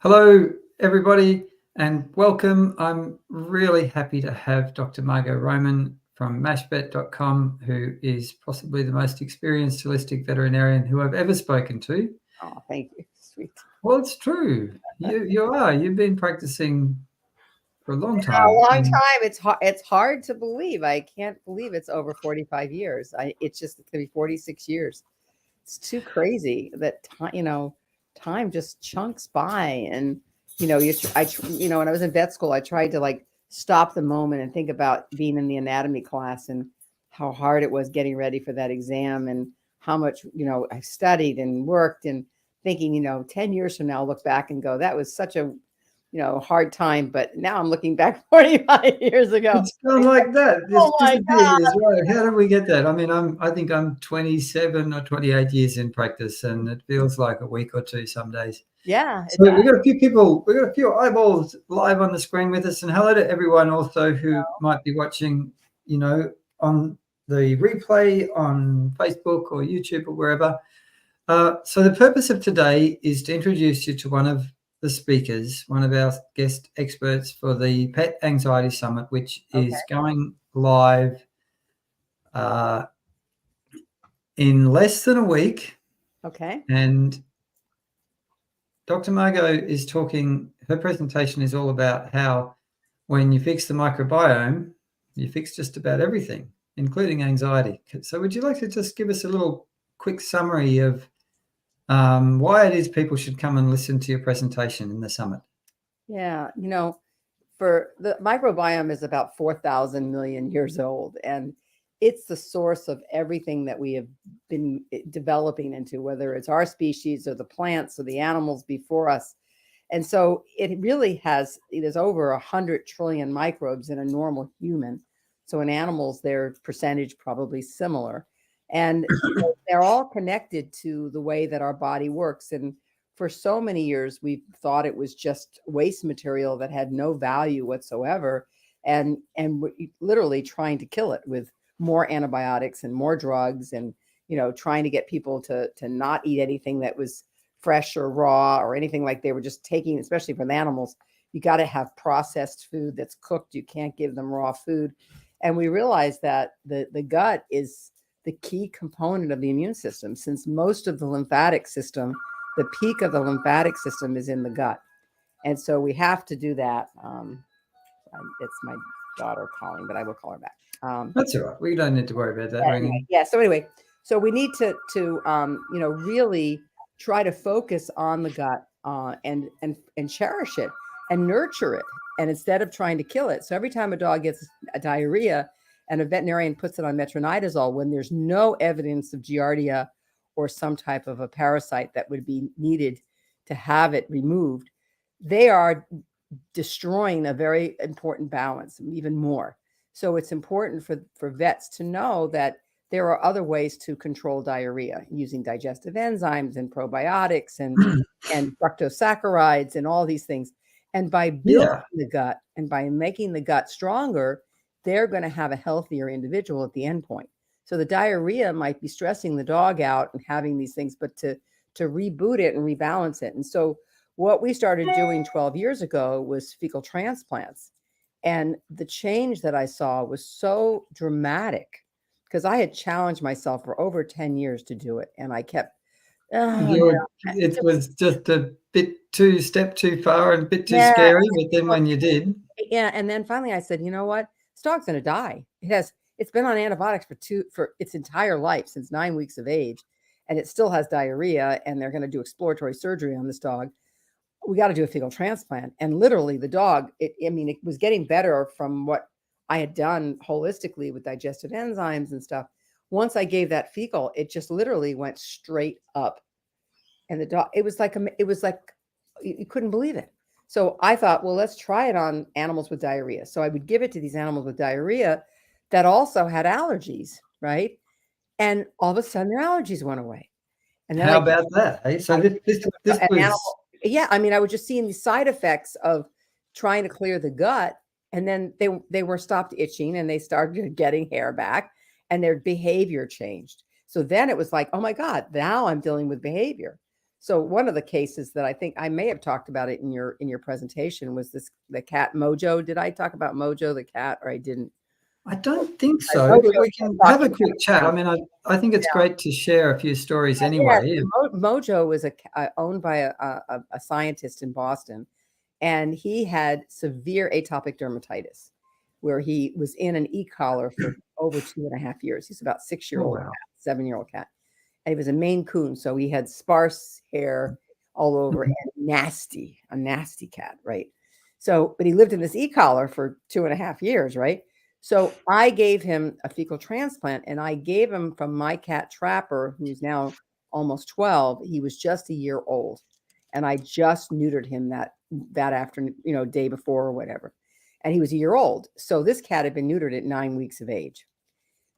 Hello, everybody, and welcome. I'm really happy to have Dr. Margo Roman from mashbet.com, who is possibly the most experienced holistic veterinarian who I've ever spoken to. Oh, thank you. Sweet. Well, it's true. You are. You've been practicing for a long A time. long time. It's hard to believe. I can't believe it's over 45 years. It's gonna be 46 years. It's too crazy that time just chunks by. And when I was in vet school, I tried to stop the moment and think about being in the anatomy class and how hard it was getting ready for that exam and how much I studied and worked and thinking 10 years from now I'll look back and go, that was such a hard time. But now I'm looking back 45 years ago. It's gone like that. Oh Just my a few God. years, right? How did we get that? I mean, I think I'm 27 or 28 years in practice, and it feels like a week or two some days. Yeah. So we've got a few people, we've got a few eyeballs live on the screen with us, and hello to everyone also who might be watching, on the replay on Facebook or YouTube or wherever. So the purpose of today is to introduce you to one of the speakers, one of our guest experts for the Pet Anxiety Summit, which is going live in less than a week. Okay. And Dr. Margo is talking, her presentation is all about how when you fix the microbiome, you fix just about everything, including anxiety. So would you like to just give us a little quick summary of why it is people should come and listen to your presentation in the summit? Yeah. For the microbiome is about 4,000 million years old, and it's the source of everything that we have been developing into, whether it's our species or the plants or the animals before us. And so it really there's over 100 trillion microbes in a normal human. So in animals, their percentage probably similar. And they're all connected to the way that our body works. And for so many years, we've thought it was just waste material that had no value whatsoever. And we're literally trying to kill it with more antibiotics and more drugs and, trying to get people to not eat anything that was fresh or raw or anything like they were just taking, especially from animals. You got to have processed food that's cooked. You can't give them raw food. And we realized that the gut is the key component of the immune system, since most of the lymphatic system, the peak of the lymphatic system is in the gut. And so we have to do that. It's my daughter calling, but I will call her back. That's all right. We don't need to worry about that ringing. Yeah. So anyway, so we need to really try to focus on the gut and cherish it and nurture it, and instead of trying to kill it. So every time a dog gets a diarrhea and a veterinarian puts it on metronidazole when there's no evidence of giardia or some type of a parasite that would be needed to have it removed, they are destroying a very important balance even more. So it's important for vets to know that there are other ways to control diarrhea using digestive enzymes and probiotics and fructosaccharides and all these things. And by building the gut and by making the gut stronger, they're going to have a healthier individual at the end point. So the diarrhea might be stressing the dog out and having these things, but to reboot it and rebalance it. And so what we started doing 12 years ago was fecal transplants. And the change that I saw was so dramatic because I had challenged myself for over 10 years to do it. And I kept, it was just a bit step too far and a bit too scary. But then when you did. Yeah. And then finally I said, you know what? This dog's going to die. It's been on antibiotics for its entire life, since 9 weeks of age. And it still has diarrhea, and they're going to do exploratory surgery on this dog. We got to do a fecal transplant. And literally the dog, it was getting better from what I had done holistically with digestive enzymes and stuff. Once I gave that fecal, it just literally went straight up. And the dog, it was like you couldn't believe it. So I thought, well, let's try it on animals with diarrhea. So I would give it to these animals with diarrhea that also had allergies, right? And all of a sudden their allergies went away. And then how about that? Hey? So this was... Yeah, I was just seeing the side effects of trying to clear the gut, and then they were stopped itching and they started getting hair back and their behavior changed. So then it was like, oh my God, now I'm dealing with behavior. So one of the cases that I think I may have talked about it in your presentation was the cat Mojo. Did I talk about Mojo the cat, or I didn't? I don't think I so, but Mojo we can have a quick chat. I mean, I think it's great to share a few stories anyway. Yeah, Mojo was owned by a scientist in Boston, and he had severe atopic dermatitis, where he was in an e-collar for over 2.5 years. He's about 6-year-old, Oh, wow. 7-year-old cat, and he was a Maine Coon, so he had sparse hair all over and a nasty cat, right? So, but he lived in this e-collar for 2.5 years, right? So I gave him a fecal transplant, and I gave him from my cat Trapper, who's now almost 12. He was just a year old, and I just neutered him that afternoon, day before or whatever. And he was a year old. So this cat had been neutered at 9 weeks of age.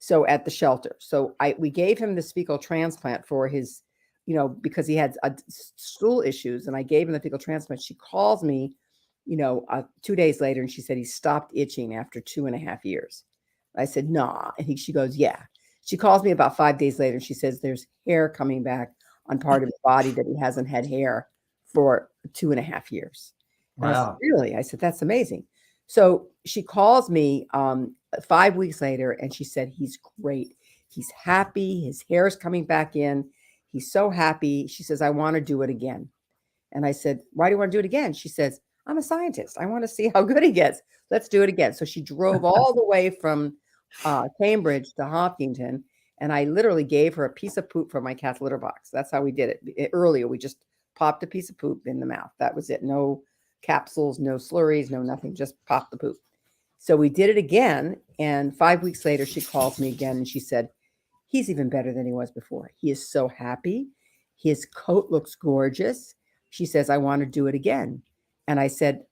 So at the shelter. So we gave him this fecal transplant for his, because he had stool issues, and I gave him the fecal transplant. She calls me 2 days later, and she said he stopped itching after 2.5 years. I said, nah. And she goes, yeah. She calls me about 5 days later, and she says there's hair coming back on part of his body that he hasn't had hair for 2.5 years. And Wow. I said, really? I said, that's amazing. So she calls me 5 weeks later, and she said, he's great. He's happy. His hair is coming back in. He's so happy. She says, I want to do it again. And I said, why do you want to do it again? She says, I'm a scientist. I want to see how good he gets. Let's do it again. So she drove all the way from Cambridge to Hopkinton, and I literally gave her a piece of poop from my cat's litter box. That's how we did it. Earlier, we just popped a piece of poop in the mouth. That was it. No capsules, no slurries, no nothing. Just pop the poop. So we did it again, and 5 weeks later, she calls me again, and she said, he's even better than he was before. He is so happy. His coat looks gorgeous. She says, I want to do it again. And I said,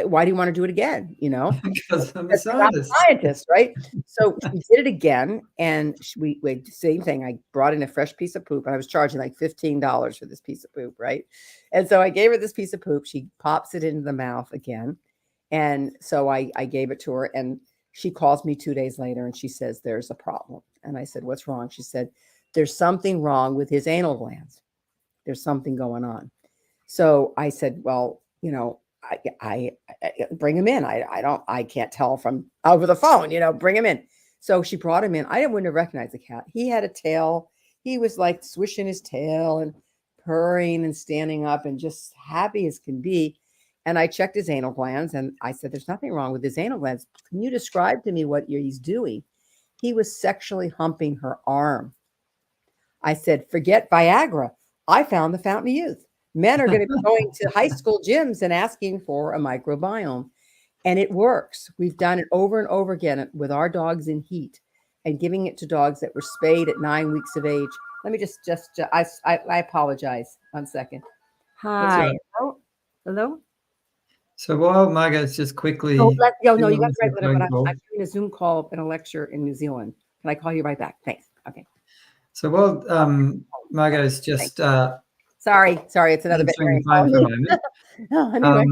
why do you want to do it again? Because I'm a scientist. Right? So we did it again, and we same thing. I brought in a fresh piece of poop, and I was charging like $15 for this piece of poop, right? And so I gave her this piece of poop. She pops it into the mouth again, and so I gave it to her, and she calls me 2 days later, and she says there's a problem. And I said, what's wrong? She said, there's something wrong with his anal glands. There's something going on. So I said, well, I bring him in. I can't tell from over the phone, bring him in. So she brought him in. I wouldn't have recognized the cat. He had a tail. He was like swishing his tail and purring and standing up and just happy as can be. And I checked his anal glands, and I said, there's nothing wrong with his anal glands. Can you describe to me what he's doing? He was sexually humping her arm. I said, forget Viagra. I found the fountain of youth. Men are going to be going to high school gyms and asking for a microbiome. And it works. We've done it over and over again with our dogs in heat and giving it to dogs that were spayed at 9 weeks of age. Let me I apologize. 1 second. Hi. Hello? So while Margo's just quickly... No, you got to write letter, but I'm doing a Zoom call and a lecture in New Zealand. Can I call you right back? Thanks. Okay. So while Margo's just... Sorry, it's another bit. For a moment. Anyway.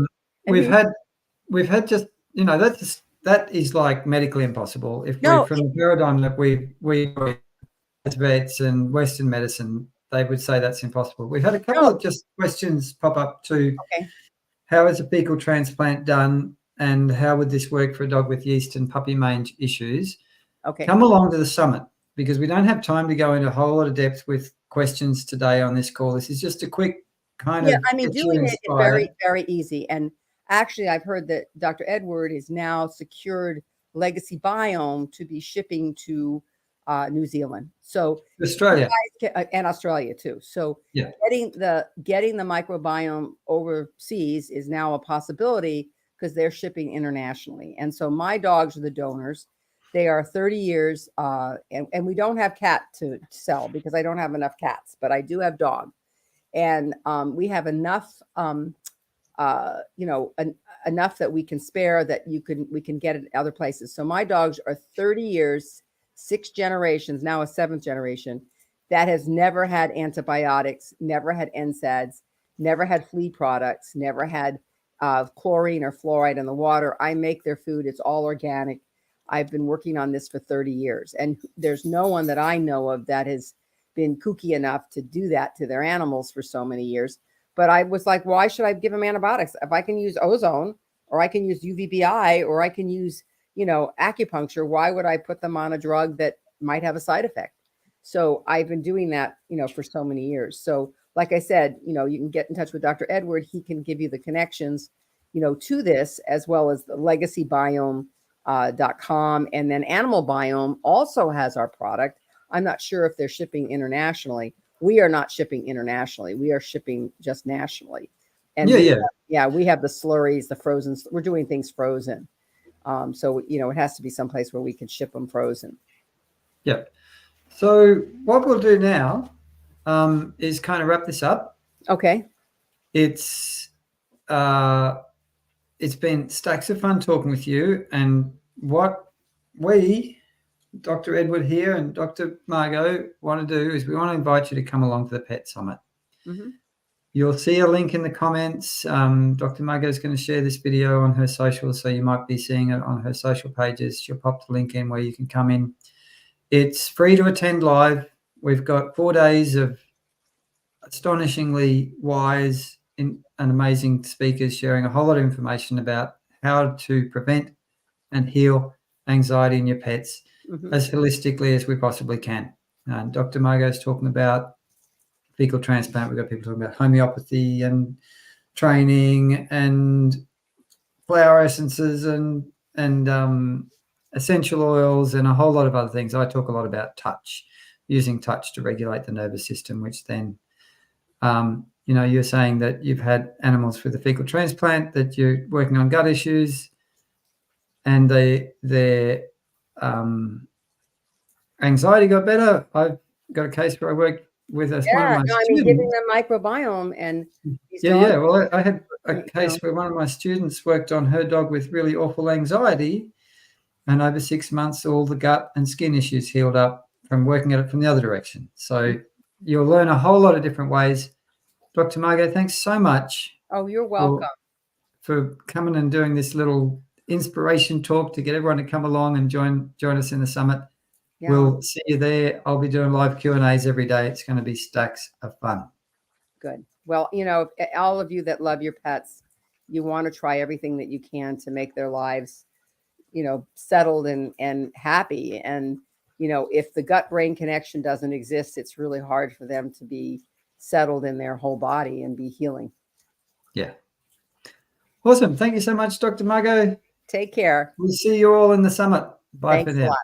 We've had just, that is like medically impossible. If we're from the paradigm that we as vets and Western medicine, they would say that's impossible. We've had a couple of just questions pop up to how is a fecal transplant done, and how would this work for a dog with yeast and puppy mange issues? Okay. Come along to the summit, because we don't have time to go into a whole lot of depth with questions today on this call. This is just a quick kind of... I mean, doing it is very, very easy. And actually, I've heard that Dr. Edward is now secured Legacy Biome to be shipping to New Zealand. So Australia. And Australia too. So getting the microbiome overseas is now a possibility because they're shipping internationally. And so my dogs are the donors. They are 30 years, and we don't have cat to sell because I don't have enough cats, but I do have dog. And we have enough, enough that we can spare that we can get it other places. So my dogs are 30 years, 6 generations, now a 7th generation, that has never had antibiotics, never had NSAIDs, never had flea products, never had chlorine or fluoride in the water. I make their food. It's all organic. I've been working on this for 30 years, and there's no one that I know of that has been kooky enough to do that to their animals for so many years. But I was like, why should I give them antibiotics? If I can use ozone, or I can use UVBI, or I can use, acupuncture, why would I put them on a drug that might have a side effect? So I've been doing that, for so many years. So like I said, you can get in touch with Dr. Edward. He can give you the connections, to this, as well as the legacybiome.com. And then Animal Biome also has our product. I'm not sure if they're shipping internationally. We are not shipping internationally. We are shipping just nationally. And we have the slurries, the frozen. We're doing things frozen. So, it has to be someplace where we can ship them frozen. Yep. So what we'll do now is kind of wrap this up. Okay. It's been stacks of fun talking with you, and what we, Dr. Edward here and Dr. Margo, want to do is we want to invite you to come along to the Pet Summit. Mm-hmm. You'll see a link in the comments. Dr. Margo is going to share this video on her socials, so you might be seeing it on her social pages. She'll pop the link in where you can come in. It's free to attend live. We've got 4 days of astonishingly wise and amazing speakers sharing a whole lot of information about how to prevent and heal anxiety in your pets as holistically as we possibly can. Dr. Margo is talking about fecal transplant. We've got people talking about homeopathy and training and flower essences and essential oils and a whole lot of other things. I talk a lot about touch, using touch to regulate the nervous system, which then, you're saying that you've had animals with a fecal transplant, that you're working on gut issues, and their anxiety got better. I've got a case where I worked with one of my students. Giving them microbiome and Well, I had a case where one of my students worked on her dog with really awful anxiety, and over 6 months, all the gut and skin issues healed up from working at it from the other direction. So you'll learn a whole lot of different ways. Dr. Margo, thanks so much. Oh, you're welcome. For coming and doing this little inspiration talk to get everyone to come along and join us in the summit. Yeah. We'll see you there. I'll be doing live Q&As every day. It's going to be stacks of fun. Good. Well, all of you that love your pets, you want to try everything that you can to make their lives, settled and happy. And, if the gut-brain connection doesn't exist, it's really hard for them to be settled in their whole body and be healing. Yeah. Awesome. Thank you so much, Dr. Margo. Take care. We'll see you all in the summit. Bye. Thanks for now.